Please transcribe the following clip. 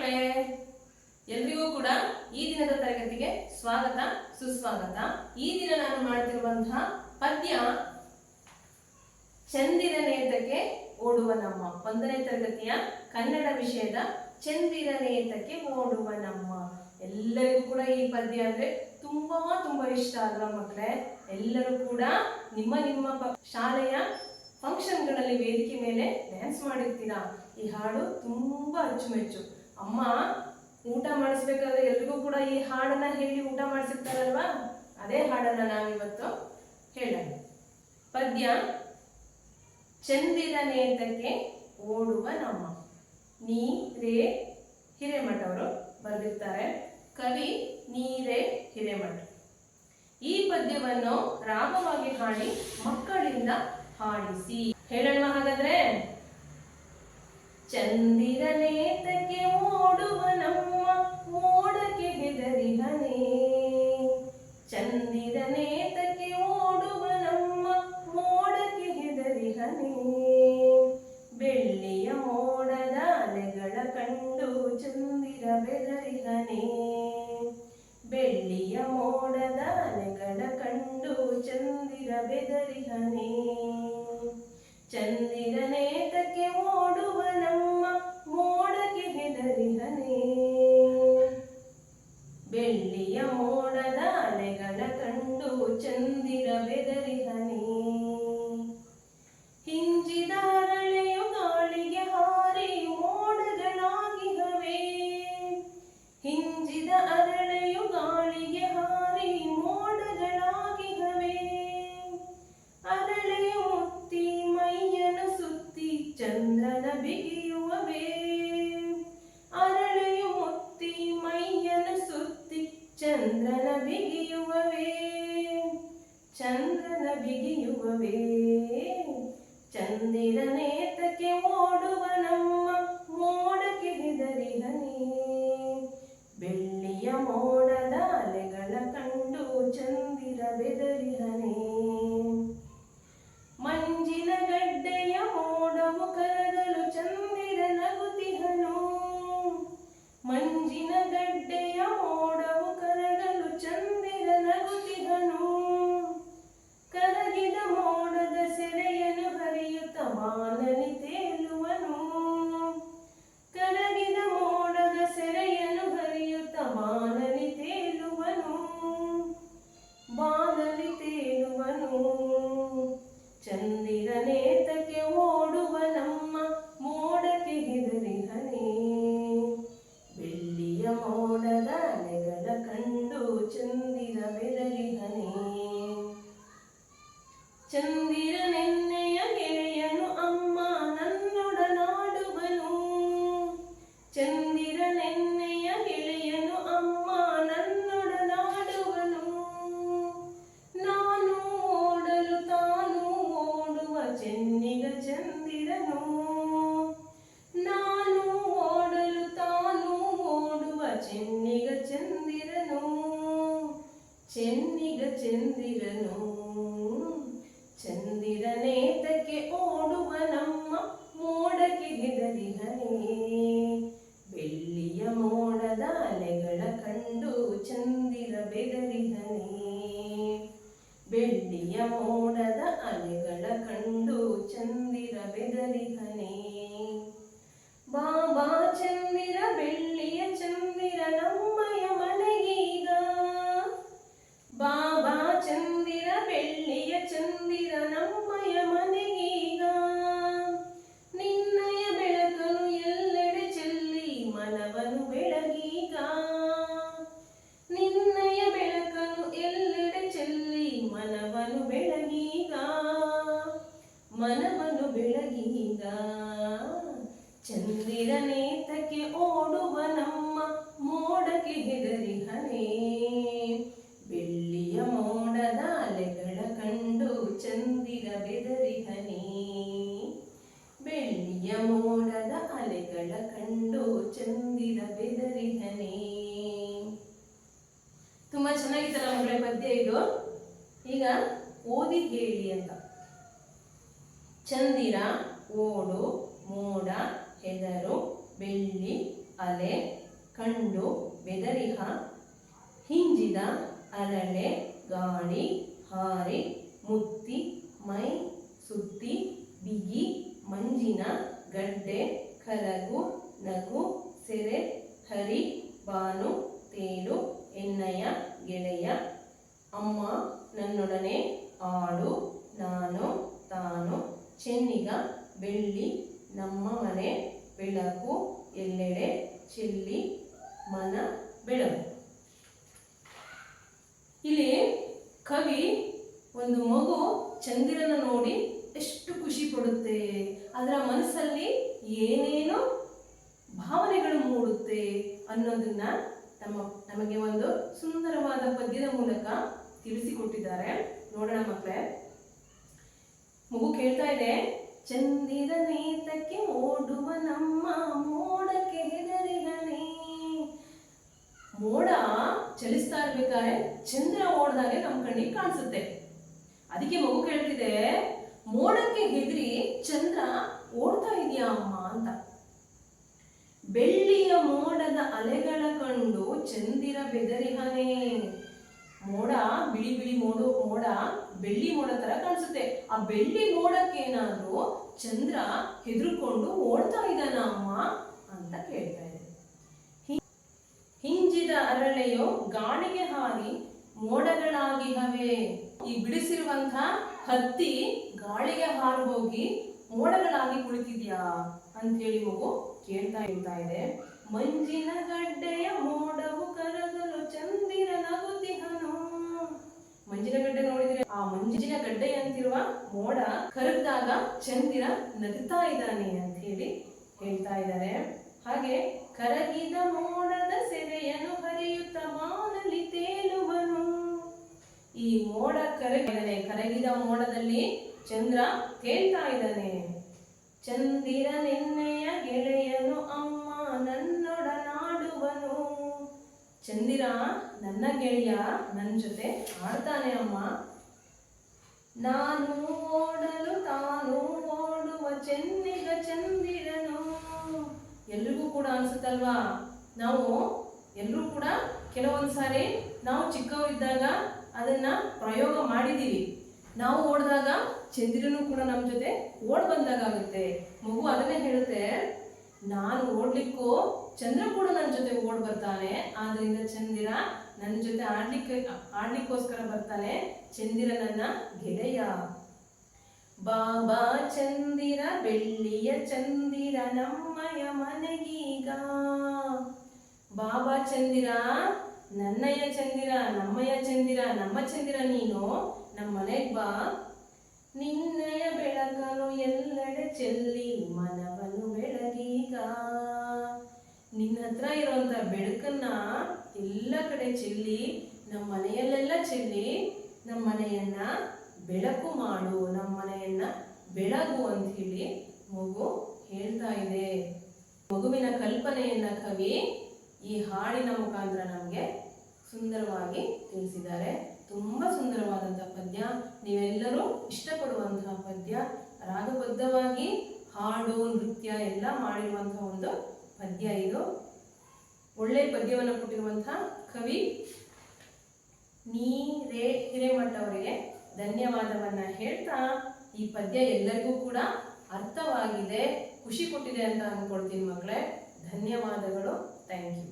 ಮಕ್ಕಳೇ, ಎಲ್ರಿಗೂ ಕೂಡ ಈ ದಿನದ ತರಗತಿಗೆ ಸ್ವಾಗತ ಸುಸ್ವಾಗತ. ಈ ದಿನ ನಾನು ಮಾಡ್ತಿರುವಂತಹ ಪದ್ಯ ಚಂದಿರನೇತಕ್ಕೆ ಓಡುವ ನಮ್ಮ 1ನೇ ತರಗತಿಯ ಕನ್ನಡ ವಿಷಯದ ಚಂದಿರನೇತಕ್ಕೆ ಓಡುವ ನಮ್ಮ. ಎಲ್ಲರಿಗೂ ಕೂಡ ಈ ಪದ್ಯ ಅಂದ್ರೆ ತುಂಬಾ ಇಷ್ಟ ಅಲ್ವಾ ಮಕ್ಕಳೇ? ಎಲ್ಲರೂ ಕೂಡ ನಿಮ್ಮ ಶಾಲೆಯ ಫಂಕ್ಷನ್ಗಳಲ್ಲಿ ವೇದಿಕೆ ಮೇಲೆ ಡ್ಯಾನ್ಸ್ ಮಾಡಿರ್ತೀರಾ. ಈ ಹಾಡು ತುಂಬಾ ಅಚ್ಚುಮೆಚ್ಚು. ಅಮ್ಮ ಊಟ ಮಾಡಿಸ್ಬೇಕಾದ್ರೆ ಎಲ್ರಿಗೂ ಕೂಡ ಈ ಹಾಡನ್ನ ಹೇಳಿ ಊಟ ಮಾಡಿಸಿರ್ತಾರಲ್ವಾ? ಅದೇ ಹಾಡನ್ನ ನಾವಿವತ್ತು ಹೇಳೋಣ. ಪದ್ಯ ಚಂದಿರನೇತಕ್ಕೆ ಓಡುವ ನಮ್ಮ. ನೀರೇ ಹಿರೇಮಠ ಅವರು ಬರೆದಿರ್ತಾರೆ. ಕವಿ ನೀರೇ ಹಿರೇಮಠ. ಈ ಪದ್ಯವನ್ನು ರಾಗವಾಗಿ ಹಾಡಿ ಮಕ್ಕಳಿಂದ ಹಾಡಿಸಿ. ಹೇಳೋಣ ಹಾಗಾದ್ರೆ. ಚಂದಿರನೇತಕ್ಕೆ ಓಡುವ ನಮ್ಮ ಮೋಡಕ್ಕೆ ಹೆದರಿಹನೇ. ಚಂದಿರನೇತಕ್ಕೆ ಓಡುವ ನಮ್ಮ ಮೋಡಕ್ಕೆ ಹೆದರಿಹನೇ. ಬೆಳ್ಳಿಯ ಮೋಡದ ಅಲೆಗಳ ಕಂಡು ಚಂದಿರ ಬೆದರಿಹನೇ. ಬೆಳ್ಳಿಯ ಮೋಡದ ಅಲೆಗಳ ಕಂಡು ಚಂದಿರ ಬೆದರಿಹನೇ. ಚಂದಿರನೇತಕ್ಕೆ ಓಡುವ ನಮ್ಮ ಮೋಡಕ್ಕೆ ಹೆದರಿಹನೇ. ಬೆಳ್ಳಿಯ ಮೋಡದ ಅಲೆಗಳ ಕಂಡು ಚಂದಿರ ಬೆದರಿಹನೇ. ಹಿಂಜಿದ ಅರಳೆಯು ಗಾಳಿಗೆ ಹಾರಿ ಮೋಡಗಳಾಗಿಹವೇ. ಹಿಂಜಿದ ಅರಳೆಯು ಗಾಳಿಗೆ ಹಾರಿ ಮೋಡಗಳಾಗಿಹವೇ. ಅರಳೆಯು ಮುತ್ತಿ ಮೈಯನ್ನು ಸುತ್ತಿ ಚಂದ್ರನ ಬಿಗಿಯುವವೇ. ಅರಳೆಯು ಮುತ್ತಿ ಮೈಯನ್ನು ಸುತ್ತಿ ಚಂದ್ರನ ಬಿಗಿಯುವವೇ. ಚಂದ್ರನ ಬಿಗಿಯುವವೇ. ಚಂದಿರನೇತಕ್ಕೆ ಓಡುವ ನಮ್ಮ ಮೋಡಕ್ಕೆ ಹೆದರಿಹನೇ. ಬೆಳ್ಳಿಯ ಮೋಡದ ಅಲೆಗಳ ಕಂಡು ಚಂದಿರ ಬೆದರಿಹನೇ. ಮಂಜಿನ ಗಡ್ಡೆಯ ಮೋಡವು ಕರಗಲು ಚಂದಿರ ನಗುತಿಹನು. ಮಂಜಿನ ಗಡ್ಡೆಯ ಮೋಡವು ಕರಗಲು ಚಂದಿರ ನಗುತಿಹನು. ಕರಗಿದ ಮೋಡದ ಸೆರೆಯನ್ನು ಹರಿಯುತ್ತ ಬಾನಲಿ ತೇಲುವನು. ಕರಗಿದ ಮೋಡದ ಸೆರೆಯನ್ನು ಹರಿಯುತ್ತ ಬಾನಲಿ ತೇಲುವನು. ಬಾನಲಿ ತೇಲುವನು. ಚಂದಿರನೇತಕ್ಕೆ ಓಡುವ ನಮ್ಮ ಮೋಡಕ್ಕೆ ಹೆದರಿಹನೇ. ಬೆಳ್ಳಿಯ ಮೋಡದ ಅಲೆಗಳ ಕಂಡು ಚಂದಿರ ಬೆದರಿಹನೇ. ಚಂದಿರನೆನ್ನೆಯ ಗೆಳೆಯನು ಅಮ್ಮ ನನ್ನೊಡನಾಡುವನು. ಚಂದಿರನೆನ್ನೆಯ ಗೆಳೆಯನು ಅಮ್ಮ ನನ್ನೊಡನಾಡುವನು. ನಾನು ಓಡಲು ತಾನು ಓಡುವ ಚೆನ್ನಿಗ ಚಂದಿರನು. ನಾನು ಓಡಲು ತಾನು ಓಡುವ ಚೆನ್ನಿಗ ಚಂದಿರನು. ಚೆನ್ನಿಗ ಚಂದಿರನು. ಚಂದಿರನೇತಕ್ಕೆ ಓಡುವ ನಮ್ಮ ಮೋಡಕ್ಕೆ ಹೆದರಿಹನೇ. ಬೆಳ್ಳಿಯ ಮೋಡದ ಅಲೆಗಳ ಕಂಡು ಚಂದಿರ ಬೆದರಿಹನೇ. ಬೆಳ್ಳಿಯ ಮೋಡದ ಅಲೆಗಳ ಕಂಡು ಚಂದಿರ ಬೆದರಿಹನೇ. ಬಾಬಾ ಚಂದಿರ ಬೆಳ್ಳಿಯ ಚಂದಿರ ನಮ್ಮಯ ಮನೆಗೀಗ. ಬಾಬಾ ಚಂದಿರ ಬೆಳ್ಳಿಯ ಚಂದಿರ ನಮ್ಮಯ ಮನೆಗೀಗ. ನಿನ್ನಯ ಬೆಳಕನು ಎಲ್ಲೆಡೆ ಚೆಲ್ಲಿ ಮನವನ್ನು ಬೆಳಗೀಗ. ನಿನ್ನಯ ಬೆಳಕನು ಎಲ್ಲೆಡೆ ಚೆಲ್ಲಿ ಮನವನ್ನು ಬೆಳಗೀಗ. ಮನವನ್ನು ಬೆಳಗೀಗ. ಚಂದಿರನೇತಕ್ಕೆ ಓಡುವ ನಮ್ಮ ಮೋಡಕ್ಕೆ ಹೆದರಿಹನೇ. ಬೆಳ್ಳಿಯ ಮೋಡದ ಅಲೆಗಳ ಕಂಡು ಚಂದಿರ ಬೆದರಿಹನೇ. ಬೆಳ್ಳಿಯ ಮೋಡದ ಅಲೆಗಳ ಕಂಡು ಚಂದಿರ ಬೆದರಿಹನೇ. ತುಂಬಾ ಚೆನ್ನಾಗಿತ್ತಲ್ಲ ಮಕ್ಕಳೇ ಪದ್ಯ ಇದು. ಈಗ ಓದಿ ಹೇಳಿ ಅಂತ. ಚಂದಿರ, ಓಡು, ಮೋಡ, ಹೆದರು, ಬೆಳ್ಳಿ, ಅಲೆ ಕಂಡು ಬೆದರಿಹ ಹಿಂಜಿದ ಅರಳೆ ಗಾಳಿ ಹಾರಿ ಮುತ್ತಿ ಮೈ ಸುತ್ತಿ ಬಿಗಿ ಮಂಜಿನ ಗಡ್ಡೆ ಕರಗು ನಗು ಸೆರೆ ಹರಿ ಬಾನು ತೇಲು ಎನ್ನಯ ಗೆಳೆಯ ಅಮ್ಮ ನನ್ನೊಡನೆ ಆಡು ನಾನು ತಾನು ಚೆನ್ನಿಗ ಬೆಳ್ಳಿ ನಮ್ಮ ಮನೆ ಬೆಳಕು ಎಲ್ಲೆಡೆ ಚೆಲ್ಲಿ ಮನ ಬೆಳಕು. ಇಲ್ಲಿ ಕವಿ ಒಂದು ಮಗು ಚಂದಿರನ ನೋಡಿ ಎಷ್ಟು ಖುಷಿ ಪಡುತ್ತೆ, ಅದರ ಮನಸ್ಸಲ್ಲಿ ಏನೇನೋ ಭಾವನೆಗಳು ಮೂಡುತ್ತೆ ಅನ್ನೋದನ್ನ ನಮಗೆ ಒಂದು ಸುಂದರವಾದ ಪದ್ಯದ ಮೂಲಕ ತಿಳಿಸಿಕೊಟ್ಟಿದ್ದಾರೆ. ನೋಡೋಣ ಮಕ್ಕಳೇ. ಮಗು ಕೇಳ್ತಾ ಇದೆ, ಚಂದಿರ ನೇತಕ್ಕೆ ಓಡುವ ನಮ್ಮ ಮೋಡಕ್ಕೆ ಹೆದರಿಹನೇ. ಮೋಡ ಚಲಿಸ್ತಾ ಇರ್ಬೇಕಾದ್ರೆ ಚಂದ್ರ ಓಡ್ದಾಗೆ ನಮ್ಮ ಕಣ್ಣಿಗೆ ಕಾಣಿಸುತ್ತೆ. ಅದಕ್ಕೆ ಮಗು ಕೇಳ್ತಿದೆ, ಮೋಡಕ್ಕೆ ಹೆದರಿ ಚಂದ್ರ ಓಡ್ತಾ ಇದೆಯಾ ಅಮ್ಮ ಅಂತ. ಬೆಳ್ಳಿಯ ಮೋಡದ ಅಲೆಗಳ ಕಂಡು ಚಂದಿರ ಬೆದರಿಹನೇ. ಮೋಡ ಬಿಳಿ ಬಿಳಿ ಮೋಡ ಬೆಳ್ಳಿ ಮೋಡ ತರ ಕಾಣಿಸುತ್ತೆ. ಆ ಬೆಳ್ಳಿ ಮೋಡಕ್ಕೇನಾದ್ರೂ ಚಂದ್ರ ಹೆದರ್ಕೊಂಡು ಓಡ್ತಾ ಇದ್ದಾನ ಅಮ್ಮ ಅಂತ ಕೇಳ್ತಾ ಇದೆ. ಹಿಂಜಿದ ಅರಳೆಯೋ ಗಾಳಿಗೆ ಹಾರಿ ಮೋಡಗಳಾಗಿಹವೆ. ಈ ಬಿಡಿಸಿರುವಂತಹ ಹತ್ತಿ ಗಾಳಿಗೆ ಹಾರಿ ಹೋಗಿ ಮೋಡಗಳಾಗಿ ಕುಳಿತಿದ್ಯಾ ಅಂತೇಳಿ ಮಗು ಕೇಳ್ತಾ ಇದೆ. ಮಂಜಿನ ಗಡ್ಡೆಯ ಮೋಡವು ಕರಗಲು ಚಂದಿರ ನಗುತ್ತಿಹನು. ಮಂಜಿನ ಗಡ್ಡೆ ನೋಡಿದ್ರೆ ಆ ಮಂಜಿನ ಗಡ್ಡೆ ಅಂತಿರುವ ಮೋಡ ಕರಗಿದಾಗ ಚಂದಿರ ನಗುತ್ತಾ ಇದ್ದಾನೆ ಅಂತ ಹೇಳಿ ಹೇಳ್ತಾ ಇದ್ದಾರೆ. ಹಾಗೆ ಕರಗಿದ ಮೋಡದ ಸೆರೆಯನ್ನು ಹರಿಯುತ್ತ ಬಾನಲ್ಲಿ ತೇಲುವನು. ಈ ಮೋಡ ಕರಗಿದ ಮೋಡದಲ್ಲಿ ಚಂದ್ರ ತೇಲ್ತಾ ಇದ್ದಾನೆ. ಚಂದಿರ ನಿನ್ನೆಯ ಗೆಳೆಯನು ಅಮ್ಮ ನನ್ನೊಡನಾಡುವನು. ಚಂದಿರ ನನ್ನ ಗೆಳೆಯ ನನ್ನ ಜೊತೆ ಆಡ್ತಾನೆ ಅಮ್ಮ. ನಾನು ಓಡಲು ತಾನು ಓಡುವ ಚೆನ್ನಿಗ ಚಂದಿರನು. ಎಲ್ರಿಗೂ ಕೂಡ ಅನ್ಸುತ್ತಲ್ವಾ, ನಾವು ಎಲ್ಲರೂ ಕೂಡ ಕೆಲವೊಂದ್ಸಾರಿ ನಾವು ಚಿಕ್ಕವರಿದ್ದಾಗ ಅದನ್ನ ಪ್ರಯೋಗ ಮಾಡಿದೀವಿ. ನಾವು ಓಡಿದಾಗ ಚಂದಿರನು ಕೂಡ ನಮ್ಮ ಜೊತೆ ಓಡ್ ಬಂದಾಗುತ್ತೆ. ಮಗು ಅದನ್ನೇ ಹೇಳುತ್ತೆ, ನಾನು ಓಡ್ಲಿಕ್ಕೂ ಚಂದ್ರ ಕೂಡ ನನ್ನ ಜೊತೆ ಓಡ್ ಬರ್ತಾನೆ. ಆದ್ರಿಂದ ಚಂದಿರ ನನ್ನ ಜೊತೆ ಆಡ್ಲಿಕ್ಕೋಸ್ಕರ ಬರ್ತಾನೆ. ಚಂದಿರ ನನ್ನ ಗೆಳೆಯ. ಬಾಬಾ ಚಂದಿರ ಬೆಳ್ಳಿಯ ಚಂದಿರ ನಮ್ಮಯ ಮನೆಗೀಗ. ಬಾಬಾ ಚಂದಿರ ನನ್ನಯ ಚಂದಿರ ನಮ್ಮಯ ಚಂದಿರ ನಮ್ಮ ಚಂದಿರ ನೀನು ನಮ್ಮ ಮನೆಗ್ ಬಾ. ನಿನ್ನಯ ಬೆಳಕನು ಎಲ್ಲೆಡೆ ಚೆಲ್ಲಿ ಮನವನ್ನು ಬೆಳಗೀಗ. ನಿನ್ನ ಹತ್ರ ಇರುವಂತ ಬೆಳಕನ್ನ ಎಲ್ಲ ಕಡೆ ಚೆಲ್ಲಿ ನಮ್ಮ ಮನೆಯಲ್ಲೆಲ್ಲ ಚೆಲ್ಲಿ ನಮ್ಮ ಮನೆಯನ್ನ ಬೆಳಕು ಮಾಡು, ನಮ್ಮ ಮನೆಯನ್ನ ಬೆಳಗು ಅಂತ ಹೇಳಿ ಮಗು ಹೇಳ್ತಾ ಇದೆ. ಮಗುವಿನ ಕಲ್ಪನೆಯನ್ನ ಕವಿ ಈ ಹಾಡಿನ ಮುಖಾಂತರ ನಮಗೆ ಸುಂದರವಾಗಿ ತಿಳಿಸಿದ್ದಾರೆ. ತುಂಬಾ ಸುಂದರವಾದಂತಹ ಪದ್ಯ, ನೀವೆಲ್ಲರೂ ಇಷ್ಟಪಡುವಂತಹ ಪದ್ಯ, ರಾಗಬದ್ಧವಾಗಿ ಹಾಡು ನೃತ್ಯ ಎಲ್ಲ ಮಾಡಿರುವಂತಹ ಒಂದು ಪದ್ಯ ಇದು. ಒಳ್ಳೆ ಪದ್ಯವನ್ನು ಕೊಟ್ಟಿರುವಂತಹ ಕವಿ ಹಿರೇಮಠ ಅವರಿಗೆ ಧನ್ಯವಾದವನ್ನ ಹೇಳ್ತಾ, ಈ ಪದ್ಯ ಎಲ್ಲರಿಗೂ ಕೂಡ ಅರ್ಥವಾಗಿದೆ, ಖುಷಿ ಕೊಟ್ಟಿದೆ ಅಂತ ಅನ್ಕೊಳ್ತೀನಿ ಮಕ್ಕಳೇ. ಧನ್ಯವಾದಗಳು. Thank you.